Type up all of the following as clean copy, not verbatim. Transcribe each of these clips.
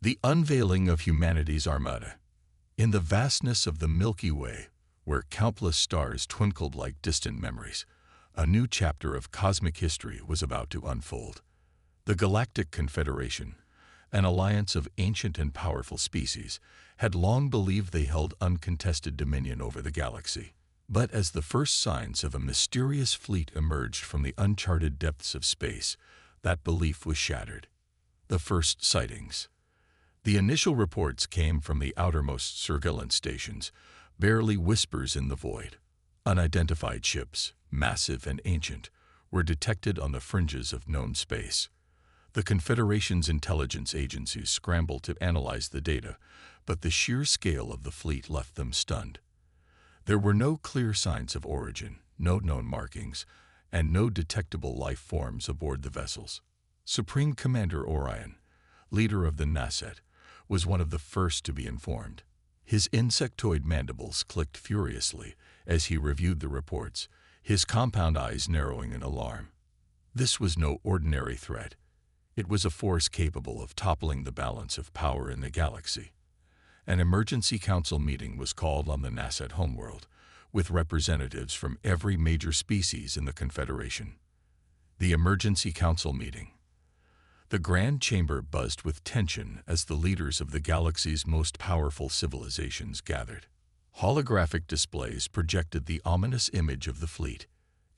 The unveiling of humanity's Armada. In the vastness of the Milky Way, where countless stars twinkled like distant memories, a new chapter of cosmic history was about to unfold. The Galactic Confederation, an alliance of ancient and powerful species, had long believed they held uncontested dominion over the galaxy. But as the first signs of a mysterious fleet emerged from the uncharted depths of space, that belief was shattered. The first sightings. The initial reports came from the outermost surveillance stations, barely whispers in the void. Unidentified ships, massive and ancient, were detected on the fringes of known space. The Confederation's intelligence agencies scrambled to analyze the data, but the sheer scale of the fleet left them stunned. There were no clear signs of origin, no known markings, and no detectable life forms aboard the vessels. Supreme Commander Orion, leader of the Nasset, was one of the first to be informed. His insectoid mandibles clicked furiously as he reviewed the reports, his compound eyes narrowing in alarm. This was no ordinary threat. It was a force capable of toppling the balance of power in the galaxy. An emergency council meeting was called on the Nasset homeworld, with representatives from every major species in the Confederation. The emergency council meeting. The Grand Chamber buzzed with tension as the leaders of the galaxy's most powerful civilizations gathered. Holographic displays projected the ominous image of the fleet,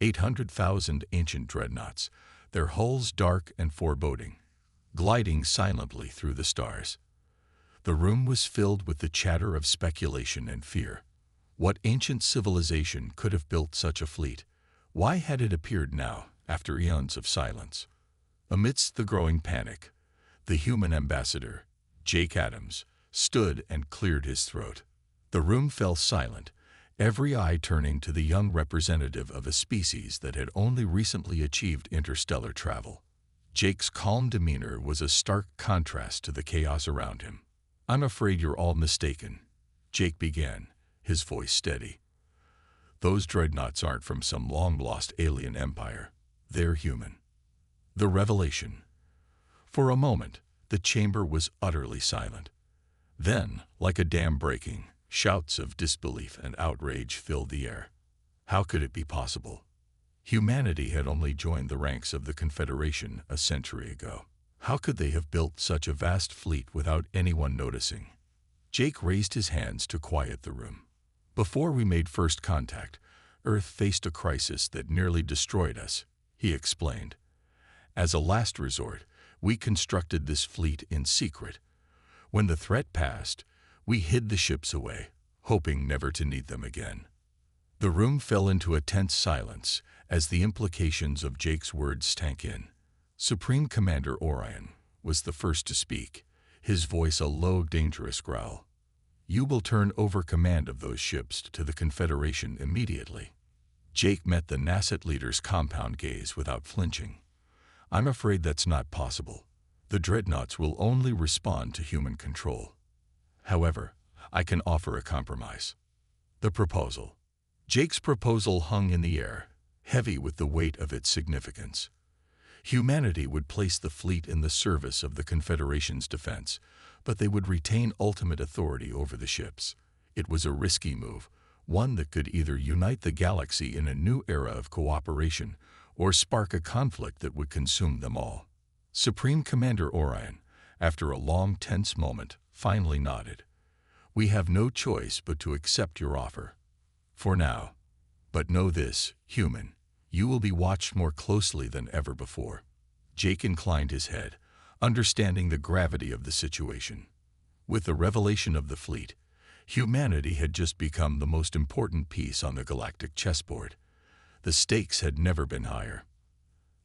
800,000 ancient dreadnoughts, their hulls dark and foreboding, gliding silently through the stars. The room was filled with the chatter of speculation and fear. What ancient civilization could have built such a fleet? Why had it appeared now, after eons of silence? Amidst the growing panic, the human ambassador, Jake Adams, stood and cleared his throat. The room fell silent, every eye turning to the young representative of a species that had only recently achieved interstellar travel. Jake's calm demeanor was a stark contrast to the chaos around him. "I'm afraid you're all mistaken," Jake began, his voice steady. "Those dreadnoughts aren't from some long-lost alien empire. They're human." The revelation. For a moment, the chamber was utterly silent. Then, like a dam breaking, shouts of disbelief and outrage filled the air. How could it be possible? Humanity had only joined the ranks of the Confederation a century ago. How could they have built such a vast fleet without anyone noticing? Jake raised his hands to quiet the room. "Before we made first contact, Earth faced a crisis that nearly destroyed us," he explained. "As a last resort, we constructed this fleet in secret. When the threat passed, we hid the ships away, hoping never to need them again." The room fell into a tense silence as the implications of Jake's words sank in. Supreme Commander Orion was the first to speak, his voice a low, dangerous growl. "You will turn over command of those ships to the Confederation immediately." Jake met the Nasset leader's compound gaze without flinching. "I'm afraid that's not possible. The Dreadnoughts will only respond to human control. However, I can offer a compromise." The proposal. Jake's proposal hung in the air, heavy with the weight of its significance. Humanity would place the fleet in the service of the Confederation's defense, but they would retain ultimate authority over the ships. It was a risky move, one that could either unite the galaxy in a new era of cooperation or spark a conflict that would consume them all. Supreme Commander Orion, after a long, tense moment, finally nodded. "We have no choice but to accept your offer. For now. But know this, human, you will be watched more closely than ever before." Jake inclined his head, understanding the gravity of the situation. With the revelation of the fleet, humanity had just become the most important piece on the galactic chessboard. The stakes had never been higher.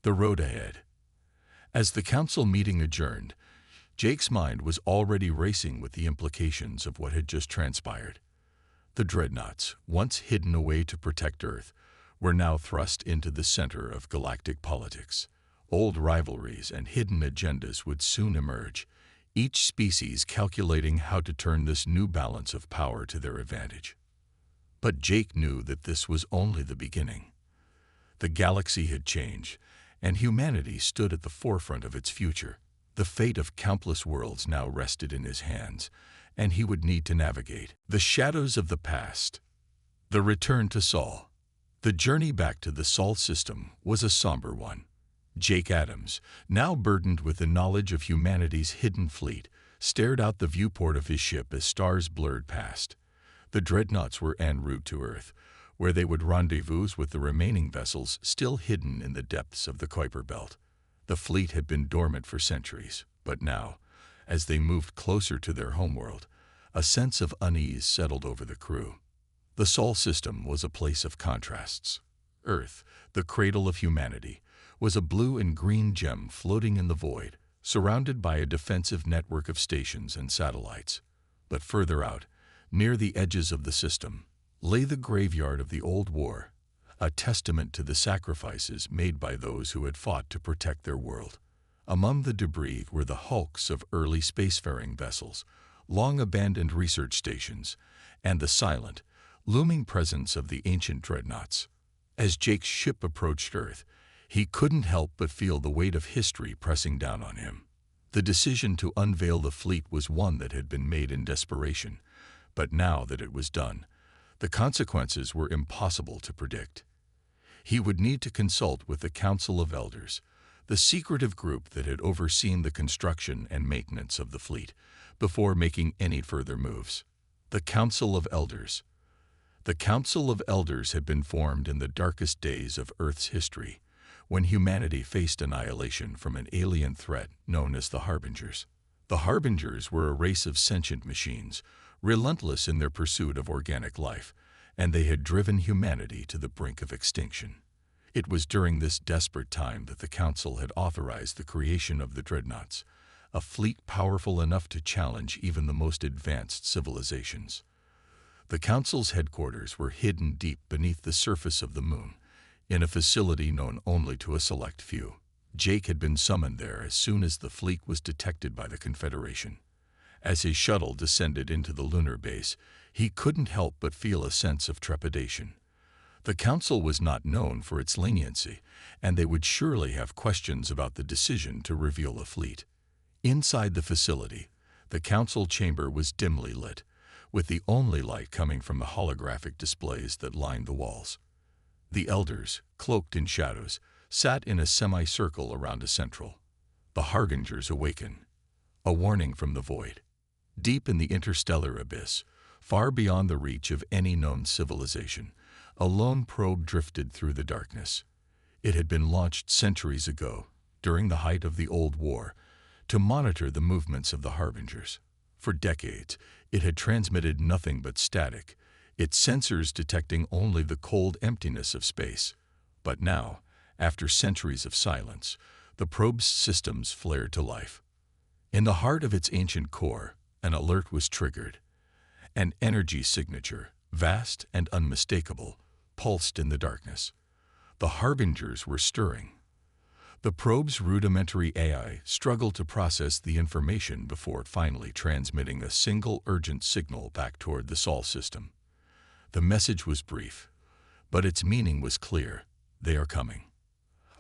The road ahead. As the council meeting adjourned, Jake's mind was already racing with the implications of what had just transpired. The Dreadnoughts, once hidden away to protect Earth, were now thrust into the center of galactic politics. Old rivalries and hidden agendas would soon emerge, each species calculating how to turn this new balance of power to their advantage. But Jake knew that this was only the beginning. The galaxy had changed, and humanity stood at the forefront of its future. The fate of countless worlds now rested in his hands, and he would need to navigate the shadows of the past. The return to Sol. The journey back to the Sol system was a somber one. Jake Adams, now burdened with the knowledge of humanity's hidden fleet, stared out the viewport of his ship as stars blurred past. The Dreadnoughts were en route to Earth, where they would rendezvous with the remaining vessels still hidden in the depths of the Kuiper Belt. The fleet had been dormant for centuries, but now, as they moved closer to their homeworld, a sense of unease settled over the crew. The Sol system was a place of contrasts. Earth, the cradle of humanity, was a blue and green gem floating in the void, surrounded by a defensive network of stations and satellites. But further out, near the edges of the system, lay the graveyard of the old war, a testament to the sacrifices made by those who had fought to protect their world. Among the debris were the hulks of early spacefaring vessels, long-abandoned research stations, and the silent, looming presence of the ancient Dreadnoughts. As Jake's ship approached Earth, he couldn't help but feel the weight of history pressing down on him. The decision to unveil the fleet was one that had been made in desperation, but now that it was done, the consequences were impossible to predict. He would need to consult with the Council of Elders, the secretive group that had overseen the construction and maintenance of the fleet, before making any further moves. The Council of Elders. The Council of Elders had been formed in the darkest days of Earth's history, when humanity faced annihilation from an alien threat known as the Harbingers. The Harbingers were a race of sentient machines, relentless in their pursuit of organic life, and they had driven humanity to the brink of extinction. It was during this desperate time that the Council had authorized the creation of the Dreadnoughts, a fleet powerful enough to challenge even the most advanced civilizations. The Council's headquarters were hidden deep beneath the surface of the moon, in a facility known only to a select few. Jake had been summoned there as soon as the fleet was detected by the Confederation. As his shuttle descended into the lunar base, he couldn't help but feel a sense of trepidation. The Council was not known for its leniency, and they would surely have questions about the decision to reveal the fleet. Inside the facility, the Council chamber was dimly lit, with the only light coming from the holographic displays that lined the walls. The Elders, cloaked in shadows, sat in a semicircle around a central. The Harbingers awaken. A warning from the void. Deep in the interstellar abyss, far beyond the reach of any known civilization, a lone probe drifted through the darkness. It had been launched centuries ago, during the height of the Old War, to monitor the movements of the Harbingers. For decades, it had transmitted nothing but static, its sensors detecting only the cold emptiness of space. But now, after centuries of silence, the probe's systems flared to life. In the heart of its ancient core, an alert was triggered. An energy signature, vast and unmistakable, pulsed in the darkness. The Harbingers were stirring. The probe's rudimentary AI struggled to process the information before finally transmitting a single urgent signal back toward the Sol system. The message was brief, but its meaning was clear. They are coming.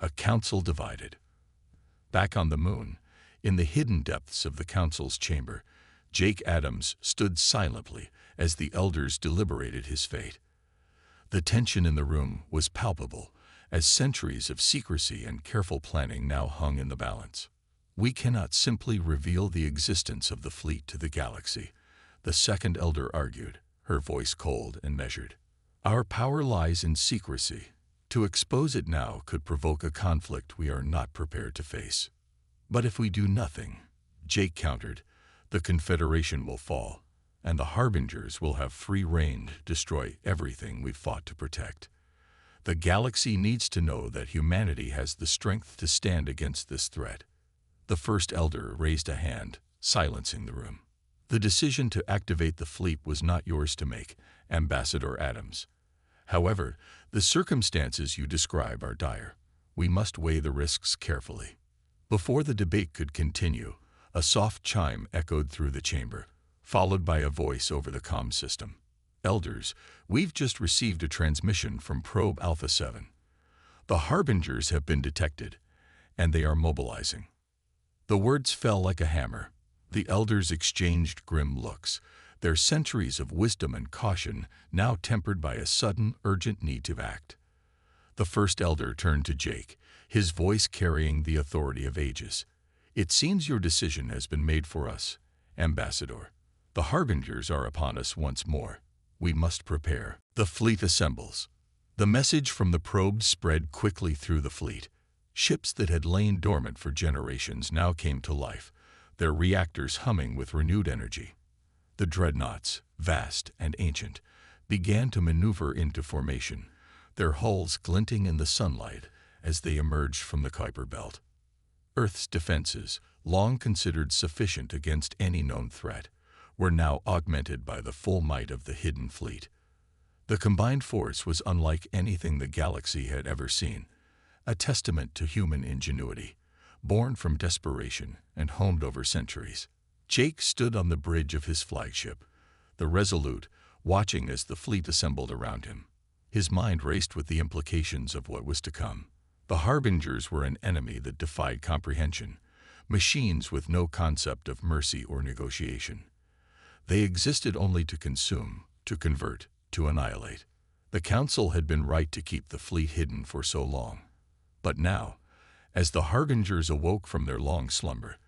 A council divided. Back on the moon, in the hidden depths of the council's chamber, Jake Adams stood silently as the elders deliberated his fate. The tension in the room was palpable, as centuries of secrecy and careful planning now hung in the balance. We cannot simply reveal the existence of the fleet to the galaxy, the second elder argued, her voice cold and measured. Our power lies in secrecy. To expose it now could provoke a conflict we are not prepared to face. But if we do nothing, Jake countered, the Confederation will fall, and the Harbingers will have free rein to destroy everything we've fought to protect. The galaxy needs to know that humanity has the strength to stand against this threat. The first elder raised a hand, silencing the room. The decision to activate the fleet was not yours to make, Ambassador Adams. However, the circumstances you describe are dire. We must weigh the risks carefully. Before the debate could continue, a soft chime echoed through the chamber, followed by a voice over the comm system. Elders, we've just received a transmission from Probe Alpha 7. The Harbingers have been detected, and they are mobilizing. The words fell like a hammer. The elders exchanged grim looks, their centuries of wisdom and caution now tempered by a sudden, urgent need to act. The first elder turned to Jake, his voice carrying the authority of ages. "It seems your decision has been made for us, Ambassador. The harbingers are upon us once more. We must prepare." The fleet assembles. The message from the probes spread quickly through the fleet. Ships that had lain dormant for generations now came to life, their reactors humming with renewed energy. The Dreadnoughts, vast and ancient, began to maneuver into formation, their hulls glinting in the sunlight as they emerged from the Kuiper Belt. Earth's defenses, long considered sufficient against any known threat, were now augmented by the full might of the hidden fleet. The combined force was unlike anything the galaxy had ever seen, a testament to human ingenuity, born from desperation and honed over centuries. Jake stood on the bridge of his flagship, the Resolute, watching as the fleet assembled around him. His mind raced with the implications of what was to come. The Harbingers were an enemy that defied comprehension, machines with no concept of mercy or negotiation. They existed only to consume, to convert, to annihilate. The Council had been right to keep the fleet hidden for so long. But now, as the Harbingers awoke from their long slumber,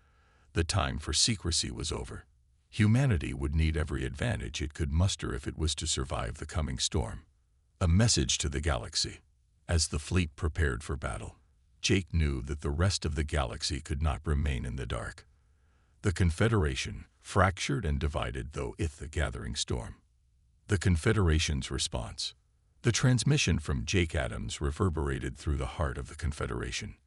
the time for secrecy was over. Humanity would need every advantage it could muster if it was to survive the coming storm. A message to the galaxy. As the fleet prepared for battle, Jake knew that the rest of the galaxy could not remain in the dark. The Confederation, fractured and divided though it the gathering storm. The Confederation's response. The transmission from Jake Adams reverberated through the heart of the Confederation.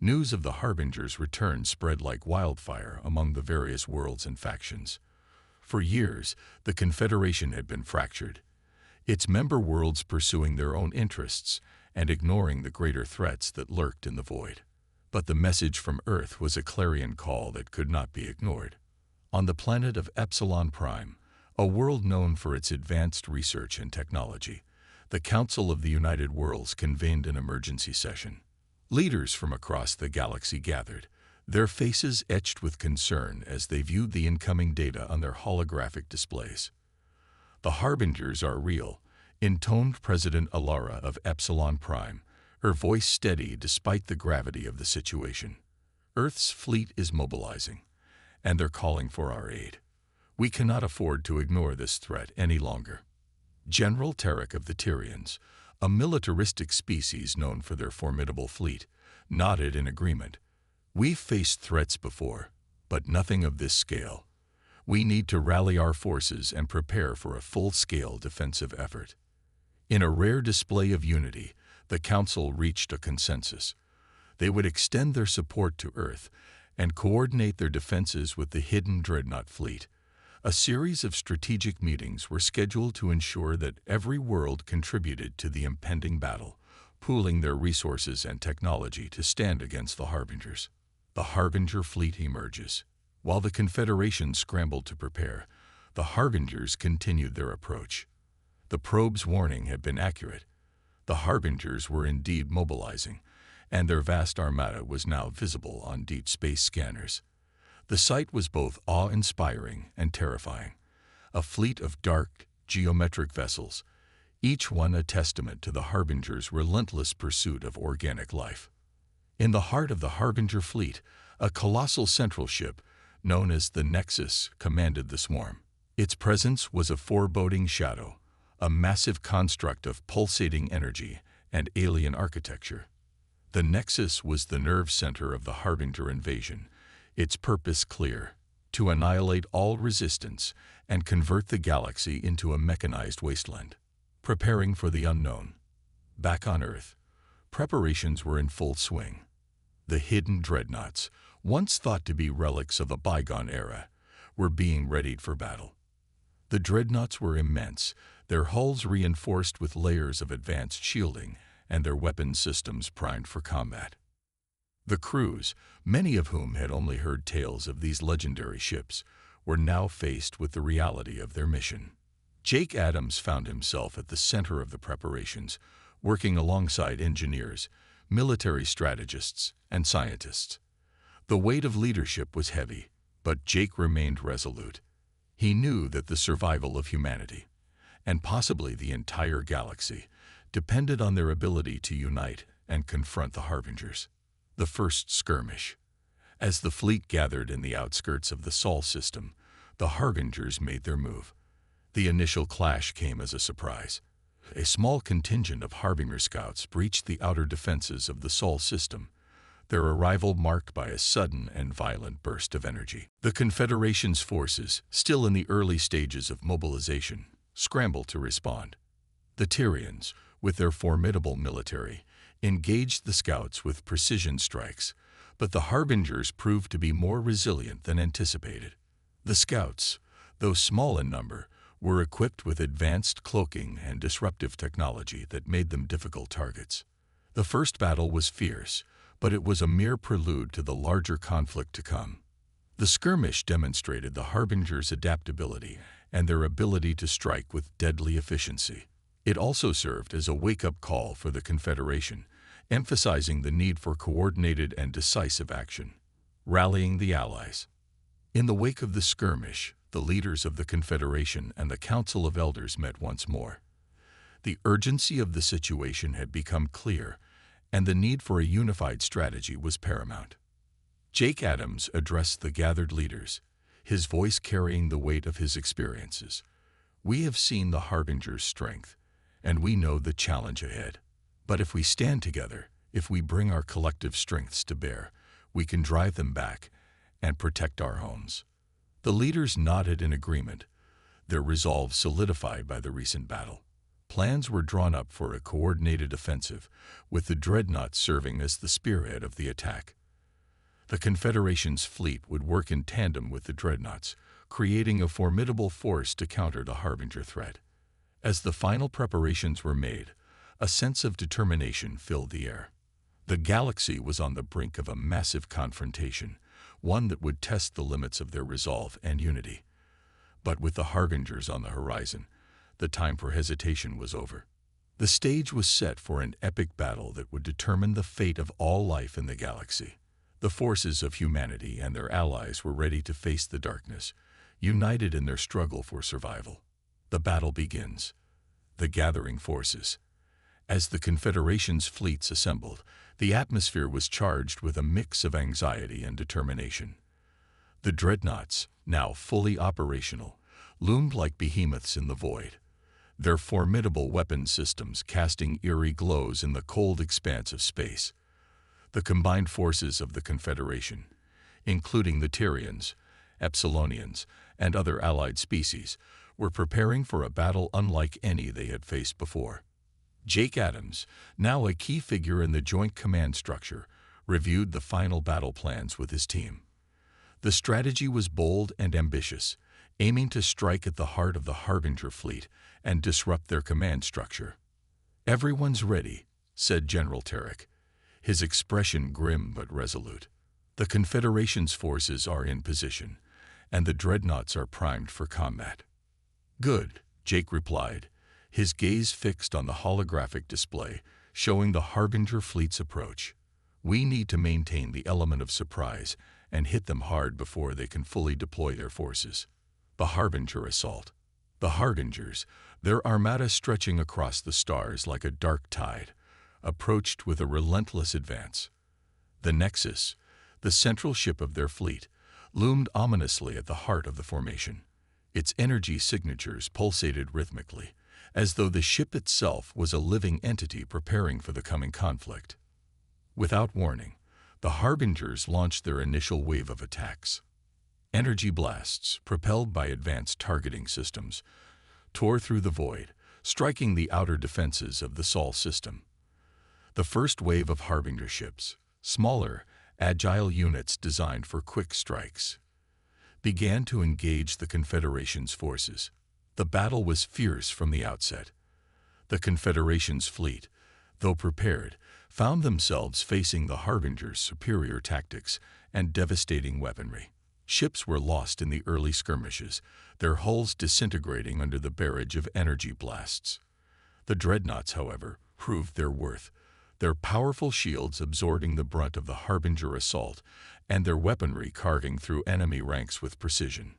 News of the Harbinger's return spread like wildfire among the various worlds and factions. For years, the Confederation had been fractured, its member worlds pursuing their own interests and ignoring the greater threats that lurked in the void. But the message from Earth was a clarion call that could not be ignored. On the planet of Epsilon Prime, a world known for its advanced research and technology, the Council of the United Worlds convened an emergency session. Leaders from across the galaxy gathered, their faces etched with concern as they viewed the incoming data on their holographic displays. "The Harbingers are real," intoned President Alara of Epsilon Prime, her voice steady despite the gravity of the situation. "Earth's fleet is mobilizing, and they're calling for our aid. We cannot afford to ignore this threat any longer." General Tarek of the Tyrians, a militaristic species known for their formidable fleet, nodded in agreement. "We've faced threats before, but nothing of this scale. We need to rally our forces and prepare for a full-scale defensive effort." In a rare display of unity, the Council reached a consensus. They would extend their support to Earth and coordinate their defenses with the hidden Dreadnought fleet. A series of strategic meetings were scheduled to ensure that every world contributed to the impending battle, pooling their resources and technology to stand against the Harbingers. The Harbinger fleet emerges. While the Confederation scrambled to prepare, the Harbingers continued their approach. The probe's warning had been accurate. The Harbingers were indeed mobilizing, and their vast armada was now visible on deep space scanners. The sight was both awe-inspiring and terrifying. A fleet of dark, geometric vessels, each one a testament to the Harbinger's relentless pursuit of organic life. In the heart of the Harbinger fleet, a colossal central ship, known as the Nexus, commanded the swarm. Its presence was a foreboding shadow, a massive construct of pulsating energy and alien architecture. The Nexus was the nerve center of the Harbinger invasion, its purpose clear: to annihilate all resistance and convert the galaxy into a mechanized wasteland. Preparing for the unknown. Back on Earth, preparations were in full swing. The hidden Dreadnoughts, once thought to be relics of a bygone era, were being readied for battle. The Dreadnoughts were immense, their hulls reinforced with layers of advanced shielding and their weapon systems primed for combat. The crews, many of whom had only heard tales of these legendary ships, were now faced with the reality of their mission. Jake Adams found himself at the center of the preparations, working alongside engineers, military strategists, and scientists. The weight of leadership was heavy, but Jake remained resolute. He knew that the survival of humanity, and possibly the entire galaxy, depended on their ability to unite and confront the Harbingers. The first skirmish. As the fleet gathered in the outskirts of the Sol system, the Harbingers made their move. The initial clash came as a surprise. A small contingent of Harbinger scouts breached the outer defenses of the Sol system, their arrival marked by a sudden and violent burst of energy. The Confederation's forces, still in the early stages of mobilization, scrambled to respond. The Tyrians, with their formidable military, engaged the scouts with precision strikes, but the Harbingers proved to be more resilient than anticipated. The scouts, though small in number, were equipped with advanced cloaking and disruptive technology that made them difficult targets. The first battle was fierce, but it was a mere prelude to the larger conflict to come. The skirmish demonstrated the Harbingers' adaptability and their ability to strike with deadly efficiency. It also served as a wake-up call for the Confederation, emphasizing the need for coordinated and decisive action. Rallying the Allies. In the wake of the skirmish, the leaders of the Confederation and the Council of Elders met once more. The urgency of the situation had become clear, and the need for a unified strategy was paramount. Jake Adams addressed the gathered leaders, his voice carrying the weight of his experiences. "We have seen the Harbinger's strength, and we know the challenge ahead. But if we stand together, if we bring our collective strengths to bear, we can drive them back and protect our homes." The leaders nodded in agreement, their resolve solidified by the recent battle. Plans were drawn up for a coordinated offensive, with the Dreadnoughts serving as the spearhead of the attack. The Confederation's fleet would work in tandem with the Dreadnoughts, creating a formidable force to counter the Harbinger threat. As the final preparations were made, a sense of determination filled the air. The galaxy was on the brink of a massive confrontation, one that would test the limits of their resolve and unity. But with the Harbingers on the horizon, the time for hesitation was over. The stage was set for an epic battle that would determine the fate of all life in the galaxy. The forces of humanity and their allies were ready to face the darkness, united in their struggle for survival. The battle begins. The gathering forces. As the Confederation's fleets assembled, the atmosphere was charged with a mix of anxiety and determination. The Dreadnoughts, now fully operational, loomed like behemoths in the void, their formidable weapon systems casting eerie glows in the cold expanse of space. The combined forces of the Confederation, including the Tyrians, Epsilonians, and other allied species, were preparing for a battle unlike any they had faced before. Jake Adams, now a key figure in the Joint Command structure, reviewed the final battle plans with his team. The strategy was bold and ambitious, aiming to strike at the heart of the Harbinger fleet and disrupt their command structure. "Everyone's ready," said General Tarek, his expression grim but resolute. "The Confederation's forces are in position, and the Dreadnoughts are primed for combat." "Good," Jake replied, his gaze fixed on the holographic display showing the Harbinger fleet's approach. "We need to maintain the element of surprise and hit them hard before they can fully deploy their forces." The Harbinger assault. The Harbingers, their armada stretching across the stars like a dark tide, approached with a relentless advance. The Nexus, the central ship of their fleet, loomed ominously at the heart of the formation. Its energy signatures pulsated rhythmically, as though the ship itself was a living entity preparing for the coming conflict. Without warning, the Harbingers launched their initial wave of attacks. Energy blasts, propelled by advanced targeting systems, tore through the void, striking the outer defenses of the Sol system. The first wave of Harbinger ships, smaller, agile units designed for quick strikes, began to engage the Confederation's forces. The battle was fierce from the outset. The Confederation's fleet, though prepared, found themselves facing the Harbinger's superior tactics and devastating weaponry. Ships were lost in the early skirmishes, their hulls disintegrating under the barrage of energy blasts. The Dreadnoughts, however, proved their worth. their powerful shields absorbing the brunt of the Harbinger assault and their weaponry carving through enemy ranks with precision.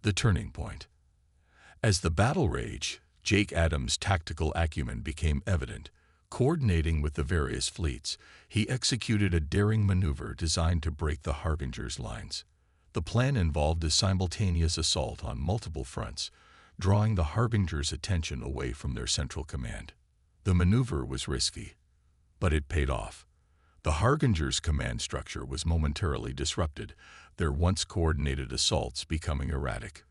The turning point. As the battle raged, Jake Adams' tactical acumen became evident. Coordinating with the various fleets, he executed a daring maneuver designed to break the Harbinger's lines. The plan involved a simultaneous assault on multiple fronts, drawing the Harbinger's attention away from their central command. The maneuver was risky, but it paid off. The Harbinger's command structure was momentarily disrupted, their once coordinated assaults becoming erratic.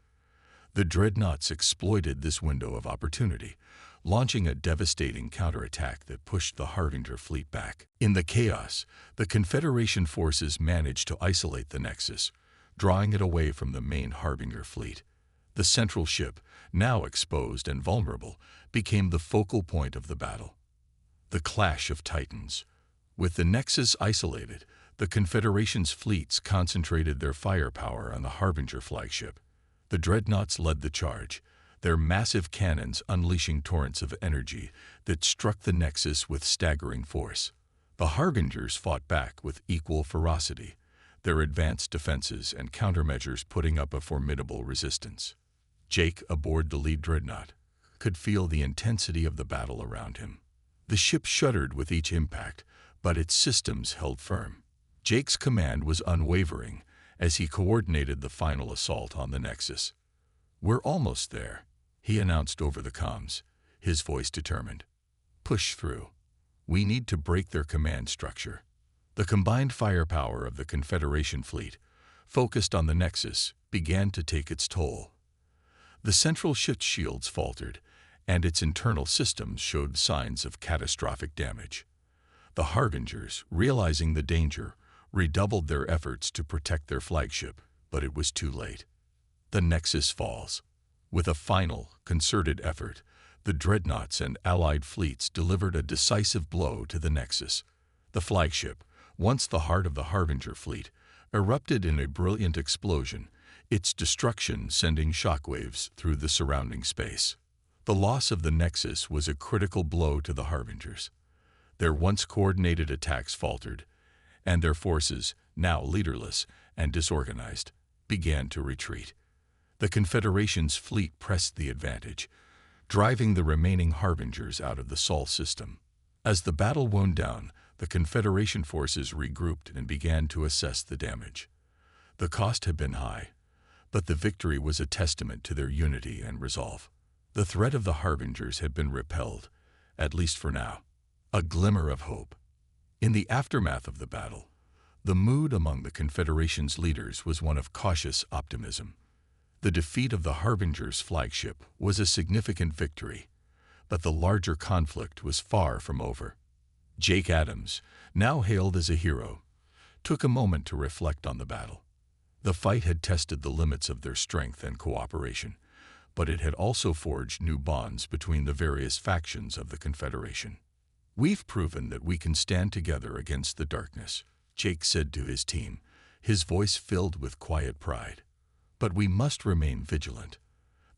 The Dreadnoughts exploited this window of opportunity, launching a devastating counterattack that pushed the Harbinger fleet back. In the chaos, the Confederation forces managed to isolate the Nexus, drawing it away from the main Harbinger fleet. The central ship, now exposed and vulnerable, became the focal point of the battle. The clash of titans. With the Nexus isolated, the Confederation's fleets concentrated their firepower on the Harbinger flagship. The Dreadnoughts led the charge, their massive cannons unleashing torrents of energy that struck the Nexus with staggering force. The Harbingers fought back with equal ferocity, their advanced defenses and countermeasures putting up a formidable resistance. Jake, aboard the lead Dreadnought, could feel the intensity of the battle around him. The ship shuddered with each impact, but its systems held firm. Jake's command was unwavering as he coordinated the final assault on the Nexus. "We're almost there," he announced over the comms, his voice determined. "Push through. We need to break their command structure." The combined firepower of the Confederation fleet, focused on the Nexus, began to take its toll. The central ship's shields faltered, and its internal systems showed signs of catastrophic damage. The Harbingers, realizing the danger, redoubled their efforts to protect their flagship, but it was too late. The Nexus falls. With a final, concerted effort, the Dreadnoughts and allied fleets delivered a decisive blow to the Nexus. The flagship, once the heart of the Harbinger fleet, erupted in a brilliant explosion, its destruction sending shockwaves through the surrounding space. The loss of the Nexus was a critical blow to the Harbingers. Their once coordinated attacks faltered, and their forces, now leaderless and disorganized, began to retreat. The Confederation's fleet pressed the advantage, driving the remaining Harbingers out of the Sol system. As the battle wound down, the Confederation forces regrouped and began to assess the damage. The cost had been high, but the victory was a testament to their unity and resolve. The threat of the Harbingers had been repelled, at least for now. A glimmer of hope. In the aftermath of the battle, the mood among the Confederation's leaders was one of cautious optimism. The defeat of the Harbinger's flagship was a significant victory, but the larger conflict was far from over. Jake Adams, now hailed as a hero, took a moment to reflect on the battle. The fight had tested the limits of their strength and cooperation, but it had also forged new bonds between the various factions of the Confederation. "We've proven that we can stand together against the darkness," Jake said to his team, his voice filled with quiet pride. "But we must remain vigilant.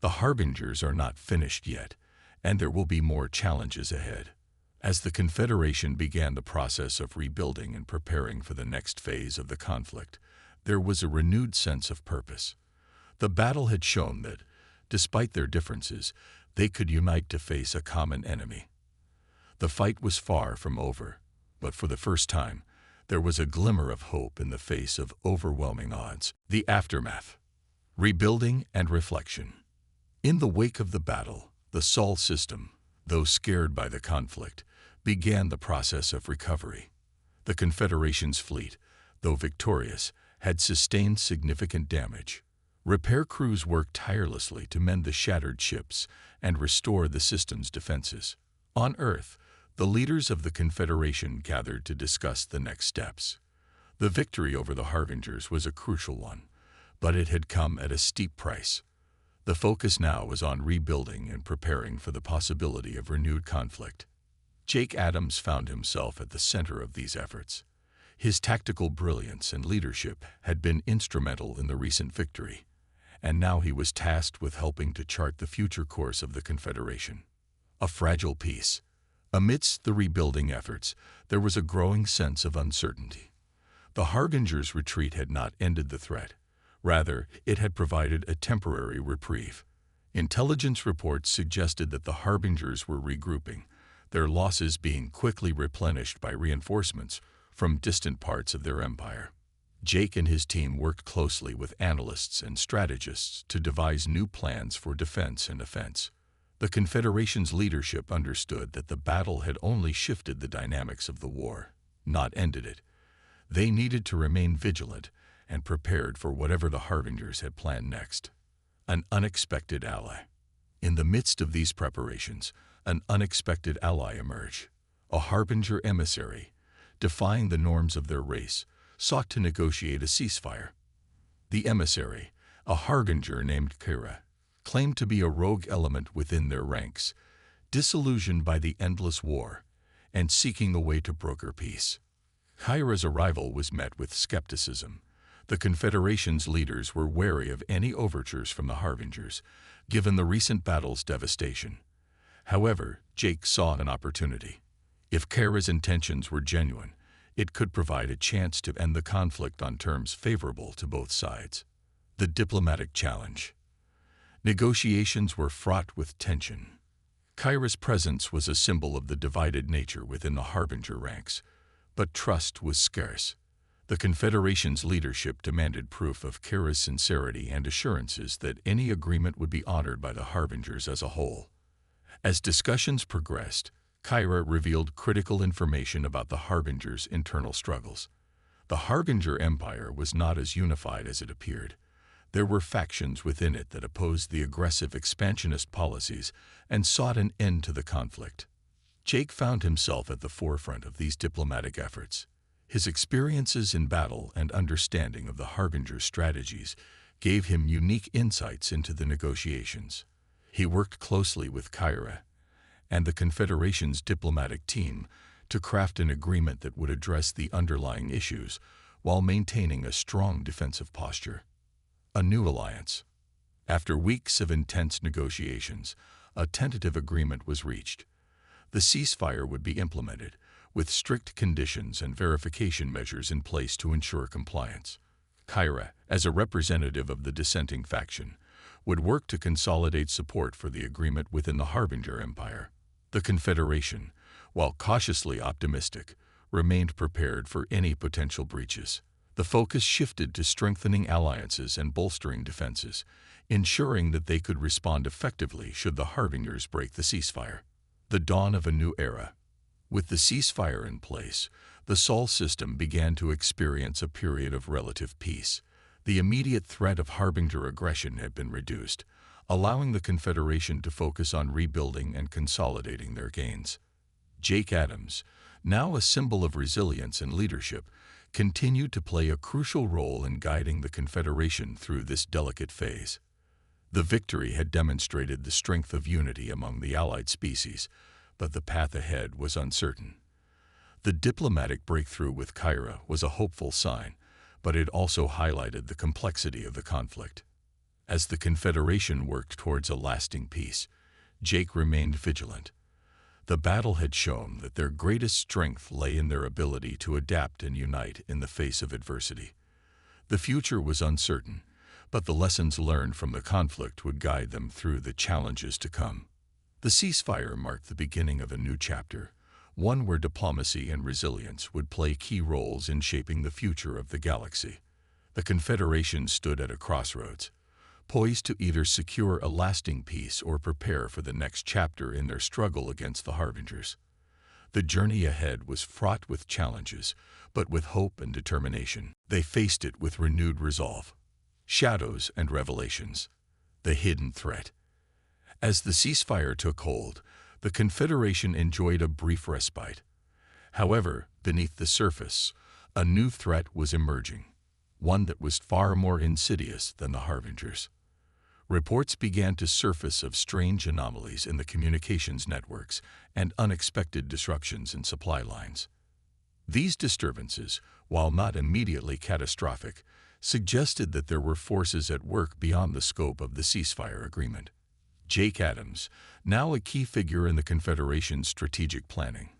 The Harbingers are not finished yet, and there will be more challenges ahead." As the Confederation began the process of rebuilding and preparing for the next phase of the conflict, there was a renewed sense of purpose. The battle had shown that, despite their differences, they could unite to face a common enemy. The fight was far from over, but for the first time, there was a glimmer of hope in the face of overwhelming odds. The aftermath. Rebuilding and reflection. In the wake of the battle, the Sol system, though scared by the conflict, began the process of recovery. The Confederation's fleet, though victorious, had sustained significant damage. Repair crews worked tirelessly to mend the shattered ships and restore the system's defenses. On Earth, the leaders of the Confederation gathered to discuss the next steps. The victory over the Harbingers was a crucial one, but it had come at a steep price. The focus now was on rebuilding and preparing for the possibility of renewed conflict. Jake Adams found himself at the center of these efforts. His tactical brilliance and leadership had been instrumental in the recent victory, and now he was tasked with helping to chart the future course of the Confederation. A fragile peace, Amidst the rebuilding efforts, there was a growing sense of uncertainty. The Harbinger's retreat had not ended the threat. Rather, it had provided a temporary reprieve. Intelligence reports suggested that the Harbingers were regrouping, their losses being quickly replenished by reinforcements from distant parts of their empire. Jake and his team worked closely with analysts and strategists to devise new plans for defense and offense. The Confederation's leadership understood that the battle had only shifted the dynamics of the war, not ended it. They needed to remain vigilant and prepared for whatever the Harbingers had planned next. An unexpected ally. In the midst of these preparations, an unexpected ally emerged. A Harbinger emissary, defying the norms of their race, sought to negotiate a ceasefire. The emissary, a Harbinger named Kira, claimed to be a rogue element within their ranks, disillusioned by the endless war and seeking a way to broker peace. Kira's arrival was met with skepticism. The Confederation's leaders were wary of any overtures from the Harbingers, given the recent battle's devastation. However, Jake saw an opportunity. If Kira's intentions were genuine, it could provide a chance to end the conflict on terms favorable to both sides. The diplomatic challenge. Negotiations were fraught with tension. Kira's presence was a symbol of the divided nature within the Harbinger ranks, but trust was scarce. The Confederation's leadership demanded proof of Kira's sincerity and assurances that any agreement would be honored by the Harbingers as a whole. As discussions progressed, Kira revealed critical information about the Harbinger's internal struggles. The Harbinger Empire was not as unified as it appeared. There were factions within it that opposed the aggressive expansionist policies and sought an end to the conflict. Jake found himself at the forefront of these diplomatic efforts. His experiences in battle and understanding of the Harbinger's strategies gave him unique insights into the negotiations. He worked closely with Kira and the Confederation's diplomatic team to craft an agreement that would address the underlying issues while maintaining a strong defensive posture. A new alliance. After weeks of intense negotiations, a tentative agreement was reached. The ceasefire would be implemented, with strict conditions and verification measures in place to ensure compliance. Kira, as a representative of the dissenting faction, would work to consolidate support for the agreement within the Harbinger Empire. The Confederation, while cautiously optimistic, remained prepared for any potential breaches. The focus shifted to strengthening alliances and bolstering defenses, ensuring that they could respond effectively should the Harbingers break the ceasefire. The dawn of a new era. With the ceasefire in place, the Sol system began to experience a period of relative peace. The immediate threat of Harbinger aggression had been reduced, allowing the Confederation to focus on rebuilding and consolidating their gains. Jake Adams, now a symbol of resilience and leadership, continued to play a crucial role in guiding the Confederation through this delicate phase. The victory had demonstrated the strength of unity among the allied species, but the path ahead was uncertain. The diplomatic breakthrough with Kira was a hopeful sign, but it also highlighted the complexity of the conflict. As the Confederation worked towards a lasting peace, Jake remained vigilant. The battle had shown that their greatest strength lay in their ability to adapt and unite in the face of adversity. The future was uncertain, but the lessons learned from the conflict would guide them through the challenges to come. The ceasefire marked the beginning of a new chapter, one where diplomacy and resilience would play key roles in shaping the future of the galaxy. The Confederation stood at a crossroads, poised to either secure a lasting peace or prepare for the next chapter in their struggle against the Harbingers. The journey ahead was fraught with challenges, but with hope and determination. They faced it with renewed resolve. Shadows and revelations. The hidden threat. As the ceasefire took hold, the Confederation enjoyed a brief respite. However, beneath the surface, a new threat was emerging, one that was far more insidious than the Harbingers. Reports began to surface of strange anomalies in the communications networks and unexpected disruptions in supply lines. These disturbances, while not immediately catastrophic, suggested that there were forces at work beyond the scope of the ceasefire agreement. Jake Adams, now a key figure in the Confederation's strategic planning,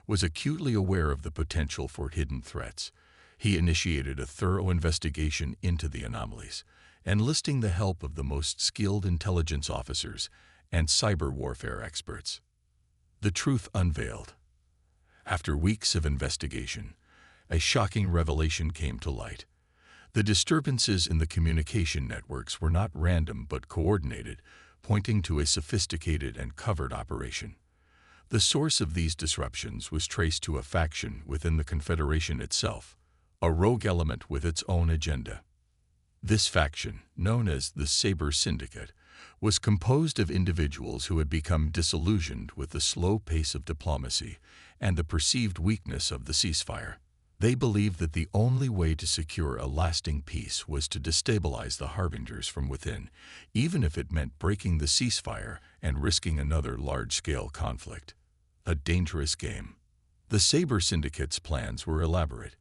was acutely aware of the potential for hidden threats. He initiated a thorough investigation into the anomalies, enlisting the help of the most skilled intelligence officers and cyber warfare experts. The truth unveiled. After weeks of investigation, a shocking revelation came to light. The disturbances in the communication networks were not random but coordinated, pointing to a sophisticated and covert operation. The source of these disruptions was traced to a faction within the Confederation itself, a rogue element with its own agenda. This faction, known as the Saber Syndicate, was composed of individuals who had become disillusioned with the slow pace of diplomacy and the perceived weakness of the ceasefire. They believed that the only way to secure a lasting peace was to destabilize the Harbingers from within, even if it meant breaking the ceasefire and risking another large-scale conflict. A dangerous game. The Saber Syndicate's plans were elaborate.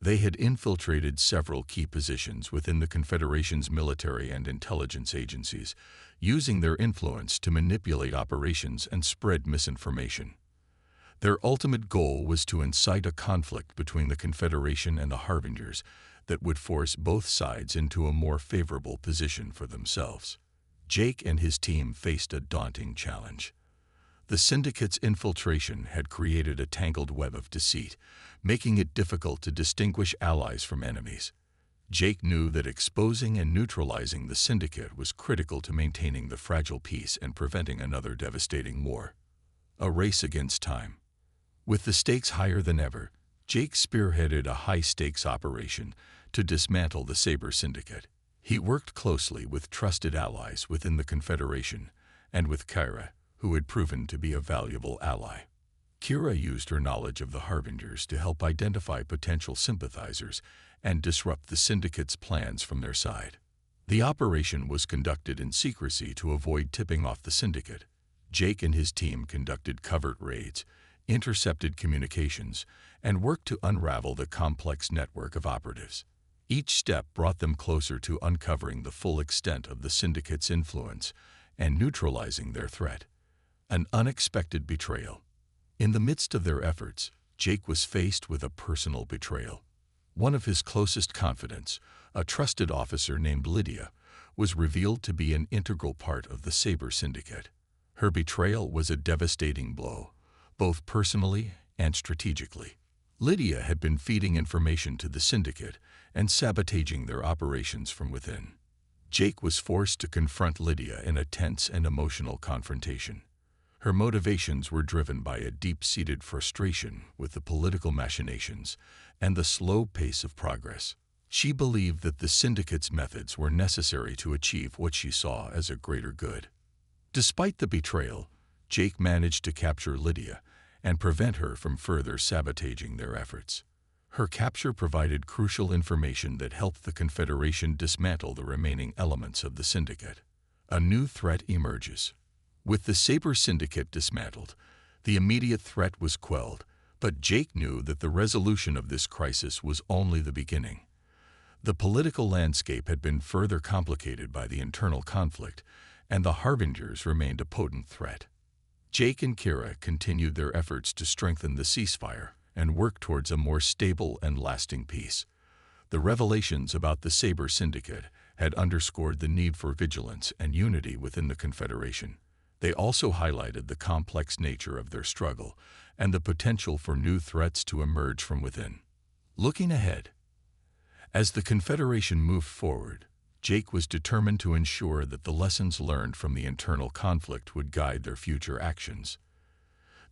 They had infiltrated several key positions within the Confederation's military and intelligence agencies, using their influence to manipulate operations and spread misinformation. Their ultimate goal was to incite a conflict between the Confederation and the Harbingers that would force both sides into a more favorable position for themselves. Jake and his team faced a daunting challenge. The Syndicate's infiltration had created a tangled web of deceit, making it difficult to distinguish allies from enemies. Jake knew that exposing and neutralizing the Syndicate was critical to maintaining the fragile peace and preventing another devastating war. A race against time. With the stakes higher than ever, Jake spearheaded a high-stakes operation to dismantle the Saber Syndicate. He worked closely with trusted allies within the Confederation and with Kyra, who had proven to be a valuable ally. Kyra used her knowledge of the Harbingers to help identify potential sympathizers and disrupt the Syndicate's plans from their side. The operation was conducted in secrecy to avoid tipping off the Syndicate. Jake and his team conducted covert raids, intercepted communications, and worked to unravel the complex network of operatives. Each step brought them closer to uncovering the full extent of the Syndicate's influence and neutralizing their threat. An unexpected betrayal. In the midst of their efforts, Jake was faced with a personal betrayal. One of his closest confidants, a trusted officer named Lydia, was revealed to be an integral part of the Saber Syndicate. Her betrayal was a devastating blow, both personally and strategically. Lydia had been feeding information to the Syndicate and sabotaging their operations from within. Jake was forced to confront Lydia in a tense and emotional confrontation. Her motivations were driven by a deep-seated frustration with the political machinations and the slow pace of progress. She believed that the Syndicate's methods were necessary to achieve what she saw as a greater good. Despite the betrayal, Jake managed to capture Lydia and prevent her from further sabotaging their efforts. Her capture provided crucial information that helped the Confederation dismantle the remaining elements of the Syndicate. A new threat emerges. With the Saber Syndicate dismantled, the immediate threat was quelled, but Jake knew that the resolution of this crisis was only the beginning. The political landscape had been further complicated by the internal conflict, and the Harbingers remained a potent threat. Jake and Kyra continued their efforts to strengthen the ceasefire and work towards a more stable and lasting peace. The revelations about the Saber Syndicate had underscored the need for vigilance and unity within the Confederation. They also highlighted the complex nature of their struggle and the potential for new threats to emerge from within. Looking ahead, as the Confederation moved forward, Jake was determined to ensure that the lessons learned from the internal conflict would guide their future actions.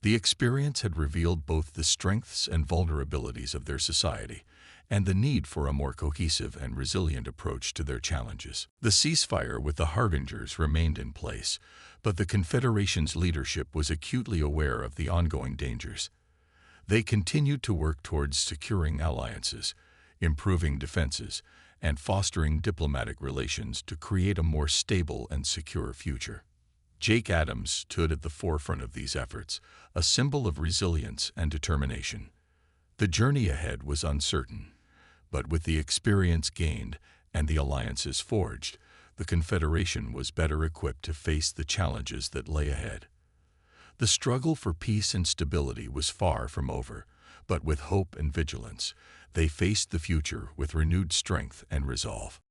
The experience had revealed both the strengths and vulnerabilities of their society and the need for a more cohesive and resilient approach to their challenges. The ceasefire with the Harbingers remained in place, but the Confederation's leadership was acutely aware of the ongoing dangers. They continued to work towards securing alliances, improving defenses, and fostering diplomatic relations to create a more stable and secure future. Jake Adams stood at the forefront of these efforts, a symbol of resilience and determination. The journey ahead was uncertain, but with the experience gained and the alliances forged, the Confederation was better equipped to face the challenges that lay ahead. The struggle for peace and stability was far from over, but with hope and vigilance, they faced the future with renewed strength and resolve.